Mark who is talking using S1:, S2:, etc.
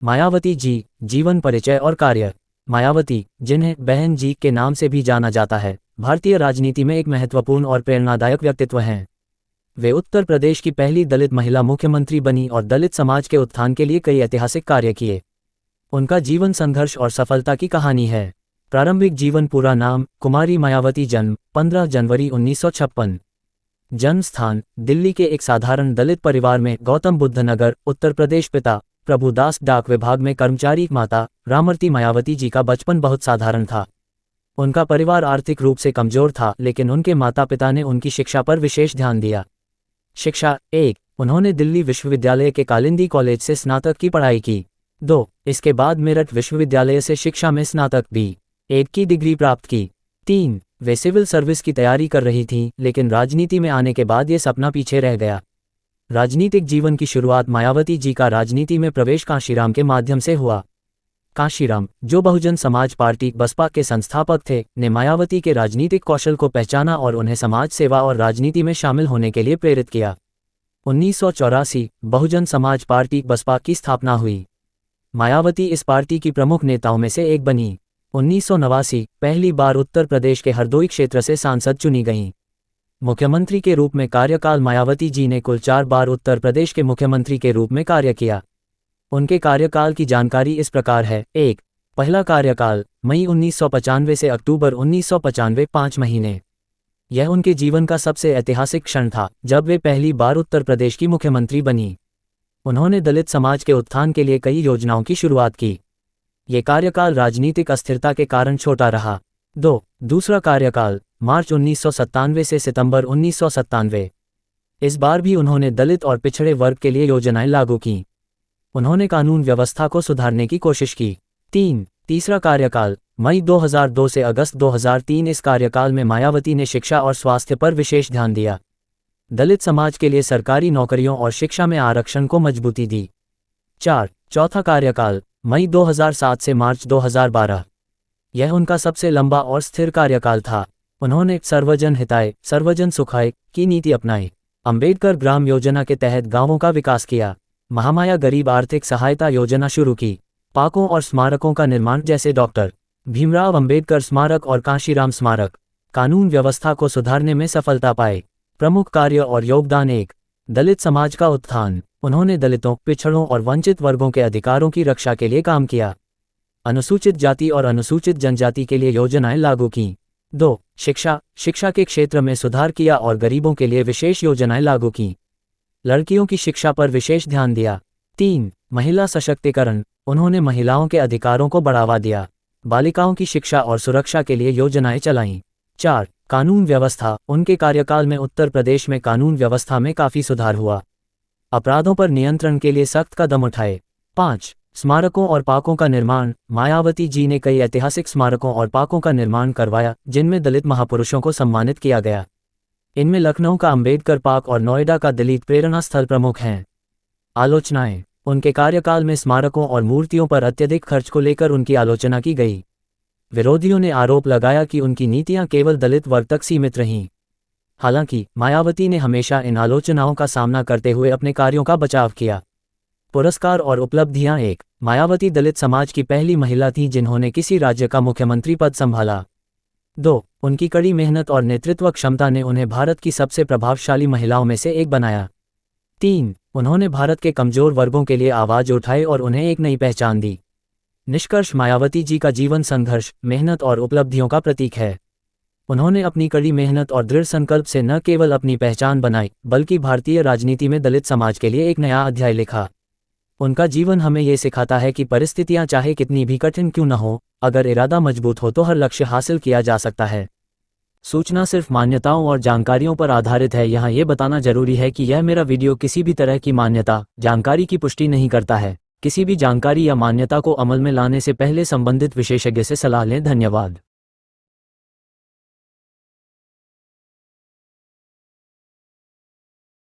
S1: मायावती जी, जीवन परिचय और कार्य। मायावती, जिन्हें बहन जी के नाम से भी जाना जाता है, भारतीय राजनीति में एक महत्वपूर्ण और प्रेरणादायक व्यक्तित्व हैं। वे उत्तर प्रदेश की पहली दलित महिला मुख्यमंत्री बनी और दलित समाज के उत्थान के लिए कई ऐतिहासिक कार्य किए। उनका जीवन संघर्ष और सफलता की कहानी है। प्रारंभिक जीवन। पूरा नाम कुमारी मायावती। जन्म 15 जनवरी 1956। जन्म स्थान दिल्ली के एक साधारण दलित परिवार में गौतम बुद्ध नगर, उत्तर प्रदेश। पिता प्रभुदास, डाक विभाग में कर्मचारी। माता रामरती। मायावती जी का बचपन बहुत साधारण था। उनका परिवार आर्थिक रूप से कमजोर था, लेकिन उनके माता पिता ने उनकी शिक्षा पर विशेष ध्यान दिया। शिक्षा 1, उन्होंने दिल्ली विश्वविद्यालय के कालिंदी कॉलेज से स्नातक की पढ़ाई की। 2, इसके बाद मेरठ विश्वविद्यालय से शिक्षा में स्नातक B.Ed की डिग्री प्राप्त की। 3, वे सिविल सर्विस की तैयारी कर रही थीं, लेकिन राजनीति में आने के बाद ये सपना पीछे रह गया। राजनीतिक जीवन की शुरुआत मायावती जी का राजनीति में प्रवेश कांशीराम के माध्यम से हुआ। कांशीराम, जो बहुजन समाज पार्टी बसपा के संस्थापक थे, ने मायावती के राजनीतिक कौशल को पहचाना और उन्हें समाज सेवा और राजनीति में शामिल होने के लिए प्रेरित किया। 1984 बहुजन समाज पार्टी बसपा की स्थापना हुई। मायावती इस पार्टी की प्रमुख नेताओं में से एक बनी। 1989 पहली बार उत्तर प्रदेश के हरदोई क्षेत्र से सांसद चुनी गईं। मुख्यमंत्री के रूप में कार्यकाल। मायावती जी ने कुल 4 बार उत्तर प्रदेश के मुख्यमंत्री के रूप में कार्य किया। उनके कार्यकाल की जानकारी इस प्रकार है। 1, पहला कार्यकाल मई 1995 से अक्टूबर 1995, 5 महीने। यह उनके जीवन का सबसे ऐतिहासिक क्षण था, जब वे पहली बार उत्तर प्रदेश की मुख्यमंत्री बनी। उन्होंने दलित समाज के उत्थान के लिए कई योजनाओं की शुरुआत की। ये कार्यकाल राजनीतिक अस्थिरता के कारण छोटा रहा। 2, दूसरा कार्यकाल मार्च 1997 से सितंबर 1997। इस बार भी उन्होंने दलित और पिछड़े वर्ग के लिए योजनाएं लागू की। उन्होंने कानून व्यवस्था को सुधारने की कोशिश की। 3, तीसरा कार्यकाल मई 2002 से अगस्त 2003। इस कार्यकाल में मायावती ने शिक्षा और स्वास्थ्य पर विशेष ध्यान दिया। दलित समाज के लिए सरकारी नौकरियों और शिक्षा में आरक्षण को मजबूती दी। 4, चौथा कार्यकाल मई 2007 से मार्च 2012। यह उनका सबसे लंबा और स्थिर कार्यकाल था। उन्होंने सर्वजन हिताय सर्वजन सुखाय की नीति अपनाई। अंबेडकर ग्राम योजना के तहत गांवों का विकास किया। महामाया गरीब आर्थिक सहायता योजना शुरू की। पार्कों और स्मारकों का निर्माण, जैसे डॉक्टर भीमराव अंबेडकर स्मारक और कांशीराम स्मारक। कानून व्यवस्था को सुधारने में सफलता पाए। प्रमुख कार्य और योगदान। 1, दलित समाज का उत्थान। उन्होंने दलितों, पिछड़ों और वंचित वर्गों के अधिकारों की रक्षा के लिए काम किया। अनुसूचित जाति और अनुसूचित जनजाति के लिए योजनाएं लागू की। 2, शिक्षा के क्षेत्र में सुधार किया और गरीबों के लिए विशेष योजनाएं लागू की। लड़कियों की शिक्षा पर विशेष ध्यान दिया। 3, महिला सशक्तिकरण। उन्होंने महिलाओं के अधिकारों को बढ़ावा दिया। बालिकाओं की शिक्षा और सुरक्षा के लिए योजनाएं चलाईं। 4, कानून व्यवस्था। उनके कार्यकाल में उत्तर प्रदेश में कानून व्यवस्था में काफी सुधार हुआ। अपराधों पर नियंत्रण के लिए सख्त कदम उठाए। 5, स्मारकों और पार्कों का निर्माण। मायावती जी ने कई ऐतिहासिक स्मारकों और पार्कों का निर्माण करवाया, जिनमें दलित महापुरुषों को सम्मानित किया गया। इनमें लखनऊ का अंबेडकर पार्क और नोएडा का दलित प्रेरणा स्थल प्रमुख हैं। आलोचनाएं। उनके कार्यकाल में स्मारकों और मूर्तियों पर अत्यधिक खर्च को लेकर उनकी आलोचना की गई। विरोधियों ने आरोप लगाया कि उनकी नीतियां केवल दलित वर्ग तक सीमित रहीं। हालांकि मायावती ने हमेशा इन आलोचनाओं का सामना करते हुए अपने कार्यों का बचाव किया। पुरस्कार और उपलब्धियां। 1, मायावती दलित समाज की पहली महिला थीं जिन्होंने किसी राज्य का मुख्यमंत्री पद संभाला। 2, उनकी कड़ी मेहनत और नेतृत्व क्षमता ने उन्हें भारत की सबसे प्रभावशाली महिलाओं में से एक बनाया। 3, उन्होंने भारत के कमजोर वर्गों के लिए आवाज उठाई और उन्हें एक नई पहचान दी। निष्कर्ष। मायावती जी का जीवन संघर्ष, मेहनत और उपलब्धियों का प्रतीक है। उन्होंने अपनी कड़ी मेहनत और दृढ़ संकल्प से न केवल अपनी पहचान बनाई, बल्कि भारतीय राजनीति में दलित समाज के लिए एक नया अध्याय लिखा। उनका जीवन हमें ये सिखाता है कि परिस्थितियां चाहे कितनी भी कठिन क्यों न हो, अगर इरादा मजबूत हो तो हर लक्ष्य हासिल किया जा सकता है। सूचना सिर्फ मान्यताओं और जानकारियों पर आधारित है। यहाँ ये बताना जरूरी है कि यह मेरा वीडियो किसी भी तरह की मान्यता, जानकारी की पुष्टि नहीं करता है। किसी भी जानकारी या मान्यता को अमल में लाने से पहले संबंधित विशेषज्ञ से सलाह लें। धन्यवाद।